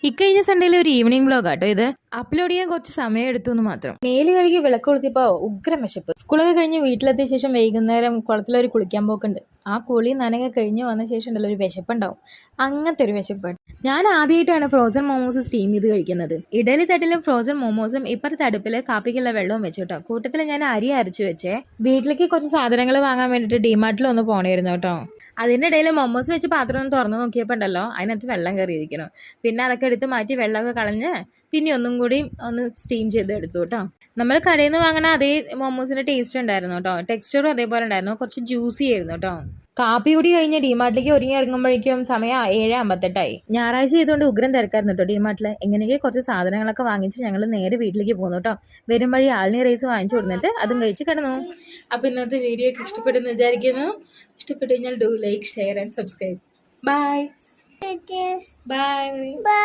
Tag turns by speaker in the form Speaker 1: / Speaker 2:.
Speaker 1: ഇക്കഴിഞ്ഞ സൺഡേയിലെ ഒരു evening vlog ആട്ടോ ഇത്. അപ്ലോഡ് ചെയ്യാൻ കുറച്ച് സമയം എടുത്തു എന്ന് മാത്രം. മേല് കഴുകി വിളക്ക് കൊളുത്തിയപ്പോ ഉഗ്രം വിശപ്പ്. സ്കൂളൊക്കെ കഴിഞ്ഞ് വീട്ടിലെത്തിയ ശേഷം വൈകുന്നേരം കുളത്തിലൊരു കുളിക്കാൻ പോക്കുണ്ട്. ആ കുളി നനകെ കഴിഞ്ഞ് വന്ന ശേഷം ഉണ്ടല്ലോ ഒരു വിശപ്പുണ്ടാവും. അങ്ങനത്തെ ഒരു വിശപ്പാണ്. ഞാൻ ആദ്യമായിട്ടാണ് ഫ്രോസൺ മോമോസ് സ്റ്റീം ചെയ്ത് കഴിക്കുന്നത്. ഇഡലി തട്ടിലും ഫ്രോസൺ മോമോസും ഇപ്പുറത്തെ അടുപ്പിൽ കാപ്പിക്കുള്ള വെള്ളവും വെച്ചോട്ടോ. കൂട്ടത്തിൽ ഞാൻ അരി അരച്ചു വെച്ചേ. വീട്ടിലേക്ക് കുറച്ച് സാധനങ്ങൾ വാങ്ങാൻ വേണ്ടിയിട്ട് ഡിമാർട്ടിൽ ഒന്ന് പോണായിരുന്നു കേട്ടോ. അതിൻ്റെ ഇടയിൽ മൊമോസ് വെച്ച് പാത്രം ഒന്ന് തുറന്ന് നോക്കിയപ്പോൾ ഉണ്ടല്ലോ അതിനകത്ത് വെള്ളം കയറിയിരിക്കണം. പിന്നെ അതൊക്കെ എടുത്ത് മാറ്റി വെള്ളമൊക്കെ കളഞ്ഞ് പിന്നെ ഒന്നും കൂടി ഒന്ന് സ്റ്റീം ചെയ്ത് എടുത്തു കേട്ടോ. നമ്മൾ കടയിൽ നിന്ന് വാങ്ങണ അതേ മൊമോസിൻ്റെ ടേസ്റ്റ് ഉണ്ടായിരുന്നു കേട്ടോ. ടെക്സ്ചറും അതേപോലെ ഉണ്ടായിരുന്നു. കുറച്ച് ജ്യൂസി ആയിരുന്നു കേട്ടോ. കാപ്പി കൂടി കഴിഞ്ഞ് ഡിമാർട്ടിലേക്ക് ഒരുങ്ങി ഇറങ്ങുമ്പോഴേക്കും സമയം 7:58 ഞായറാഴ്ച ചെയ്തുകൊണ്ട് ഉഗ്രം തിരക്കായിരുന്നു കേട്ടോ ഡിമാർട്ടിൽ. എങ്ങനെയൊക്കെ കുറച്ച് സാധനങ്ങളൊക്കെ വാങ്ങിച്ച് ഞങ്ങൾ നേരെ വീട്ടിലേക്ക് പോകുന്നു കേട്ടോ. വരും വഴി ആളിനി റൈസ് വാങ്ങിച്ചു കൊടുത്തിട്ട് അതും കഴിച്ച് കിടന്നു. അപ്പോൾ ഇന്നത്തെ വീഡിയോ ഒക്കെ ഇഷ്ടപ്പെട്ടെന്ന് വിചാരിക്കുന്നു. ഇഷ്ടപ്പെട്ടു കഴിഞ്ഞാൽ do like share and subscribe. Bye bye.